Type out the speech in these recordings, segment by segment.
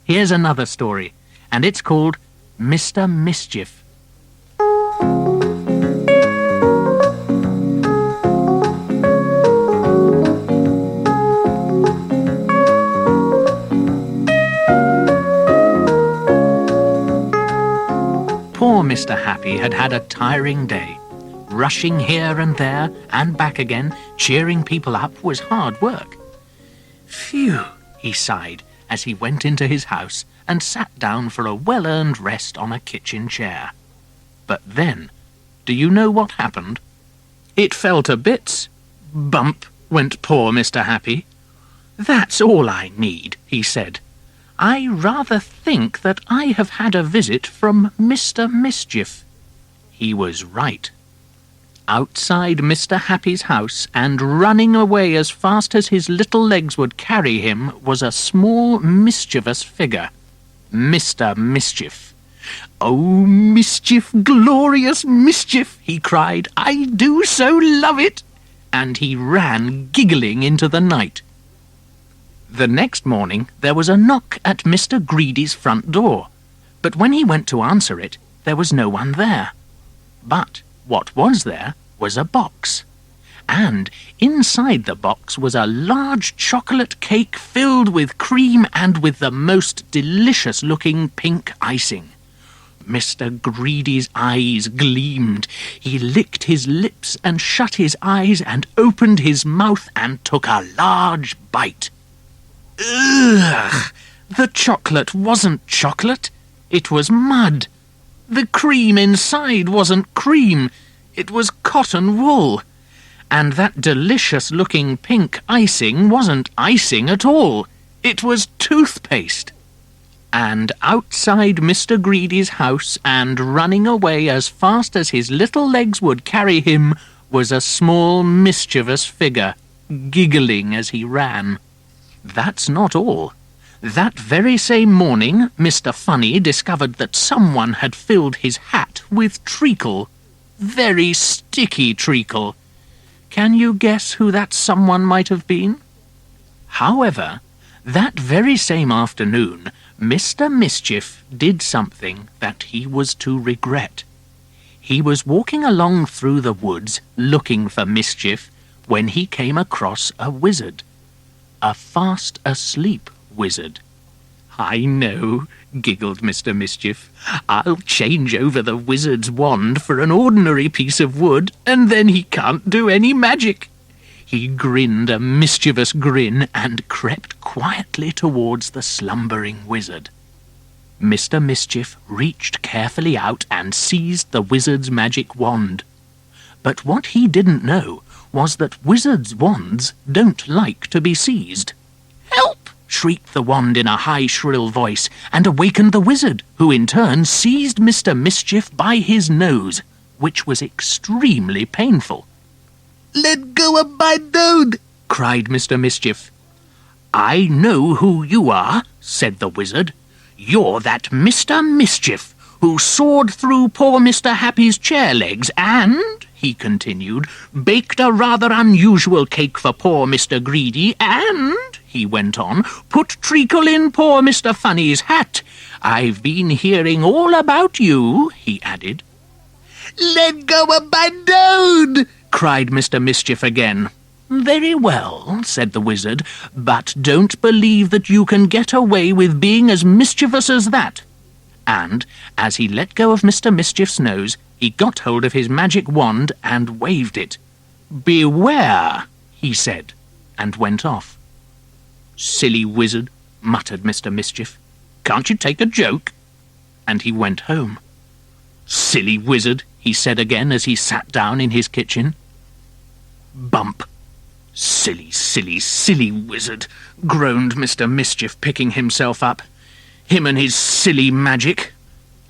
Here's another story, and it's called Mr. Mischief. Poor Mr. Happy had had a tiring day. Rushing here and there and back again, cheering people up, was hard work. Phew, he sighed as he went into his house and sat down for a well-earned rest on a kitchen chair. But then, do you know what happened? It fell to bits. Bump went poor Mr. Happy. "That's all I need," he said. "I rather think that I have had a visit from Mr. Mischief." He was right. Outside Mr. Happy's house, and running away as fast as his little legs would carry him, was a small, mischievous figure. Mr. Mischief. "Oh, mischief, glorious mischief!" he cried. "I do so love it!" And he ran giggling into the night. The next morning there was a knock at Mr. Greedy's front door, but when he went to answer it, there was no one there. But what was there was a box, and inside the box was a large chocolate cake filled with cream and with the most delicious-looking pink icing. Mr. Greedy's eyes gleamed. He licked his lips and shut his eyes and opened his mouth and took a large bite. Ugh! The chocolate wasn't chocolate. It was mud. The cream inside wasn't cream. It was cotton wool. And that delicious-looking pink icing wasn't icing at all. It was toothpaste. And outside Mr. Greedy's house, and running away as fast as his little legs would carry him, was a small, mischievous figure, giggling as he ran. That's not all. That very same morning, Mr. Funny discovered that someone had filled his hat with treacle. Very sticky treacle. Can you guess who that someone might have been? However, that very same afternoon, Mr. Mischief did something that he was to regret. He was walking along through the woods looking for mischief when he came across a wizard. A fast-asleep wizard. "I know," giggled Mr. Mischief. "I'll change over the wizard's wand for an ordinary piece of wood, and then he can't do any magic." He grinned a mischievous grin and crept quietly towards the slumbering wizard. Mr. Mischief reached carefully out and seized the wizard's magic wand. But what he didn't know was that wizards' wands don't like to be seized. "Help!" shrieked the wand in a high, shrill voice, and awakened the wizard, who in turn seized Mr. Mischief by his nose, which was extremely painful. "Let go of my nose!" cried Mr. Mischief. "I know who you are," said the wizard. "You're that Mr. Mischief who soared through poor Mr. Happy's chair legs and," he continued, "baked a rather unusual cake for poor Mr. Greedy, and," he went on, "put treacle in poor Mr. Funny's hat. I've been hearing all about you," he added. "Let go of my nose!" cried Mr. Mischief again. "Very well," said the wizard, "but don't believe that you can get away with being as mischievous as that." And, as he let go of Mr. Mischief's nose, he got hold of his magic wand and waved it. "Beware," he said, and went off. "Silly wizard," muttered Mr. Mischief. "Can't you take a joke?" And he went home. "Silly wizard," he said again as he sat down in his kitchen. Bump. "Silly, silly, silly wizard," groaned Mr. Mischief, picking himself up. "Him and his silly magic."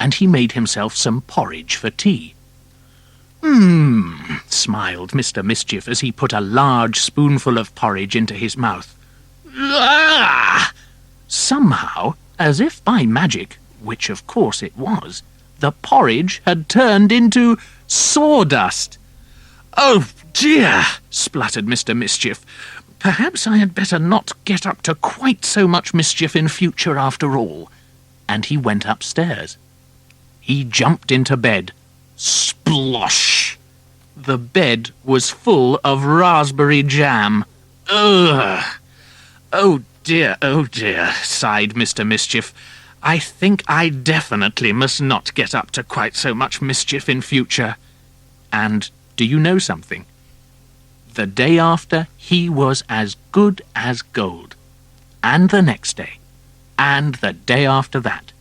And he made himself some porridge for tea. Smiled Mr. Mischief as he put a large spoonful of porridge into his mouth. "Ah!" Somehow, as if by magic, which of course it was, the porridge had turned into sawdust. "Oh dear!" spluttered Mr. Mischief. Perhaps I had better not get up to quite so much mischief in future after all. And he went upstairs. He jumped into bed. Splosh! The bed was full of raspberry jam. Ugh! Oh dear, sighed Mr. Mischief. I think I definitely must not get up to quite so much mischief in future. And do you know something? The day after, he was as good as gold. And the next day. And the day after that.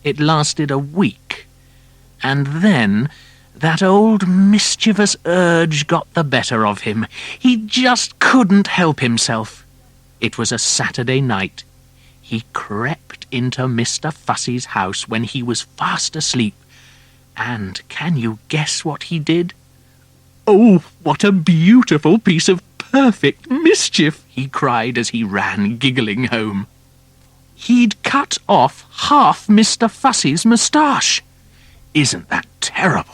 It lasted a week. And then that old mischievous urge got the better of him. He just couldn't help himself. It was a Saturday night. He crept into Mr. Fussy's house when he was fast asleep. And can you guess what he did? Oh, what a beautiful piece of perfect mischief, he cried as he ran giggling home. He'd cut off half Mr. Fussy's moustache. Isn't that terrible?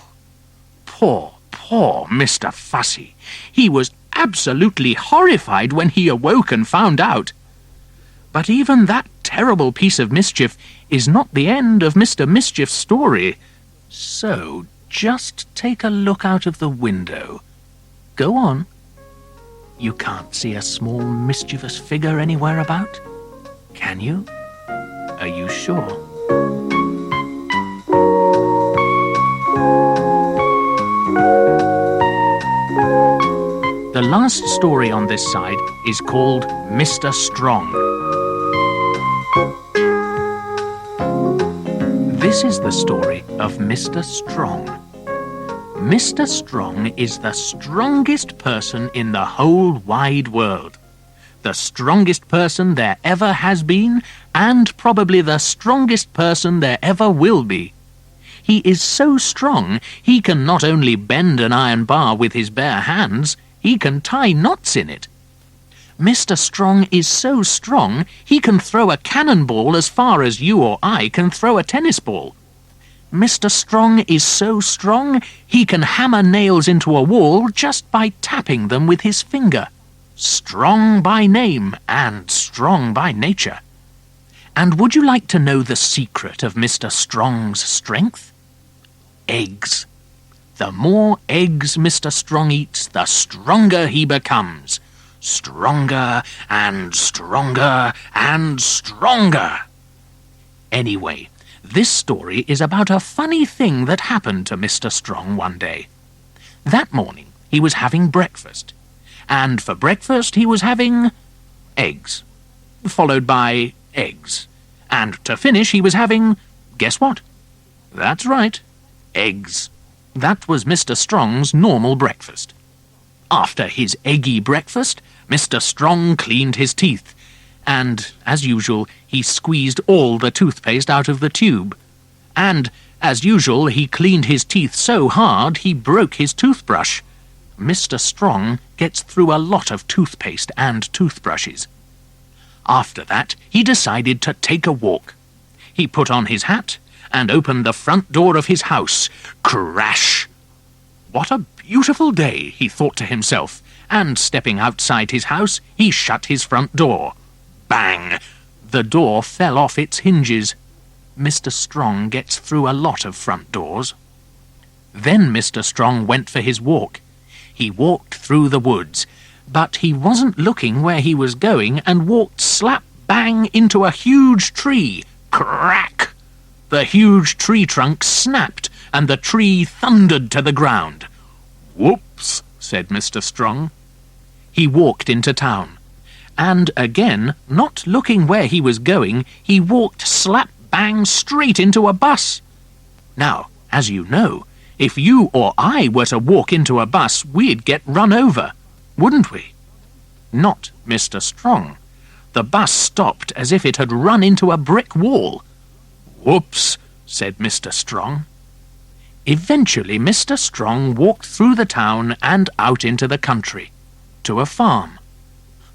Poor Mr. Fussy. He was absolutely horrified when he awoke and found out. But even that terrible piece of mischief is not the end of Mr. Mischief's story. So just take a look out of the window. Go on. You can't see a small mischievous figure anywhere about? Can you? Are you sure? The last story on this side is called Mr. Strong. This is the story of Mr. Strong. Mr. Strong is the strongest person in the whole wide world. The strongest person there ever has been, and probably the strongest person there ever will be. He is so strong, he can not only bend an iron bar with his bare hands, he can tie knots in it. Mr. Strong is so strong, he can throw a cannonball as far as you or I can throw a tennis ball. Mr. Strong is so strong, he can hammer nails into a wall just by tapping them with his finger. Strong by name and strong by nature. And would you like to know the secret of Mr. Strong's strength? Eggs. The more eggs Mr. Strong eats, the stronger he becomes. Stronger and stronger and stronger. Anyway, this story is about a funny thing that happened to Mr. Strong one day. That morning he was having breakfast, and for breakfast he was having eggs, followed by eggs, and to finish he was having, guess what? That's right, eggs. That was Mr. Strong's normal breakfast. After his eggy breakfast, Mr. Strong cleaned his teeth, and, as usual, he squeezed all the toothpaste out of the tube. And, as usual, he cleaned his teeth so hard he broke his toothbrush. Mr. Strong gets through a lot of toothpaste and toothbrushes. After that, he decided to take a walk. He put on his hat and opened the front door of his house. Crash! What a beautiful day, he thought to himself, and stepping outside his house, he shut his front door. Bang! The door fell off its hinges. Mr. Strong gets through a lot of front doors. Then Mr. Strong went for his walk. He walked through the woods, but he wasn't looking where he was going and walked slap bang into a huge tree. Crack! The huge tree trunk snapped and the tree thundered to the ground. Whoops, said Mr. Strong. He walked into town, and again, not looking where he was going, he walked slap bang straight into a bus. Now, as you know, if you or I were to walk into a bus, we'd get run over, wouldn't we? Not Mr. Strong. The bus stopped as if it had run into a brick wall. Whoops, said Mr. Strong. Eventually Mr. Strong walked through the town and out into the country, to a farm.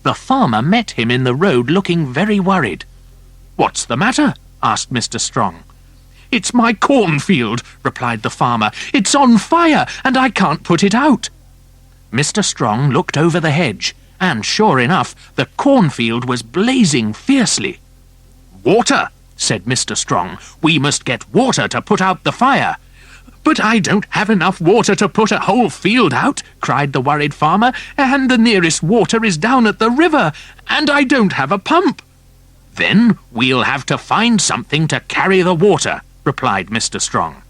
The farmer met him in the road looking very worried. What's the matter? Asked Mr. Strong. It's my cornfield, replied the farmer. It's on fire and I can't put it out. Mr. Strong looked over the hedge and sure enough, the cornfield was blazing fiercely. "Water," said Mr. Strong. "We must get water to put out the fire." "But I don't have enough water to put a whole field out," cried the worried farmer, "and the nearest water is down at the river, and I don't have a pump." "Then we'll have to find something to carry the water," replied Mr. Strong.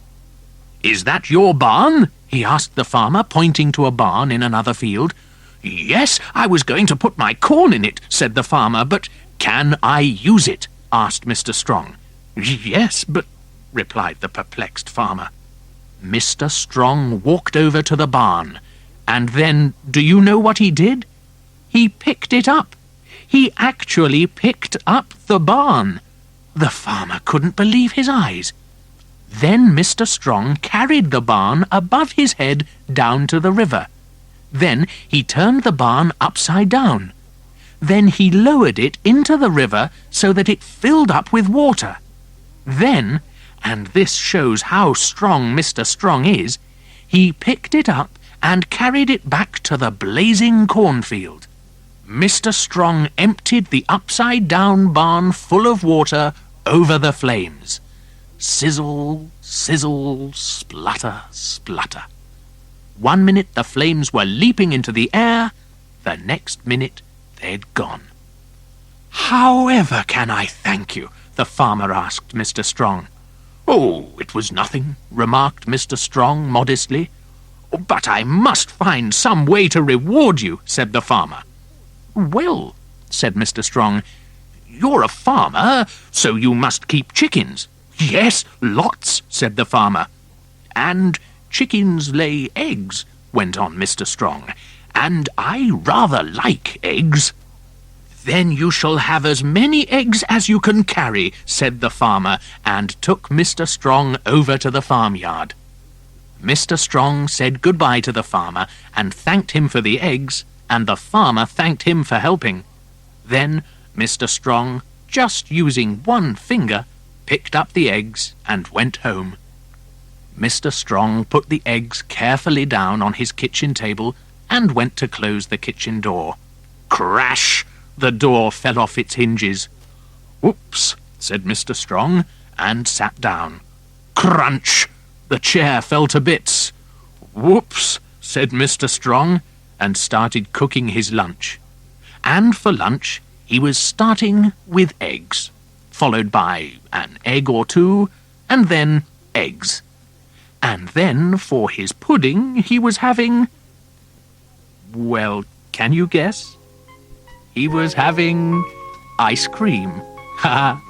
"Is that your barn?" he asked the farmer, pointing to a barn in another field. "Yes, I was going to put my corn in it," said the farmer, "but can I use it?" asked Mr. Strong. "Yes, but," replied the perplexed farmer. Mr. Strong walked over to the barn, and then, do you know what he did? He picked it up. He actually picked up the barn. The farmer couldn't believe his eyes. Then Mr. Strong carried the barn above his head down to the river. Then he turned the barn upside down. Then he lowered it into the river so that it filled up with water. Then, and this shows how strong Mr. Strong is, he picked it up and carried it back to the blazing cornfield. Mr. Strong emptied the upside-down barn full of water over the flames. Sizzle, sizzle, splutter, splutter. 1 minute the flames were leaping into the air, the next minute they'd gone. "However can I thank you?" the farmer asked Mr. Strong. "Oh, it was nothing," remarked Mr. Strong modestly. "But I must find some way to reward you," said the farmer. "Well," said Mr. Strong, "you're a farmer, so you must keep chickens." "Yes, lots," said the farmer. "And chickens lay eggs," went on Mr. Strong, "and I rather like eggs." "Then you shall have as many eggs as you can carry," said the farmer, and took Mr. Strong over to the farmyard. Mr. Strong said goodbye to the farmer and thanked him for the eggs, and the farmer thanked him for helping. Then Mr. Strong, just using one finger, picked up the eggs and went home. Mr. Strong put the eggs carefully down on his kitchen table and went to close the kitchen door. Crash! The door fell off its hinges. "Whoops," said Mr. Strong, and sat down. Crunch! The chair fell to bits. "Whoops," said Mr. Strong, and started cooking his lunch. And for lunch he was starting with eggs, followed by an egg or two, and then eggs. And then for his pudding he was having... Well, can you guess? He was having ice cream. Ha ha!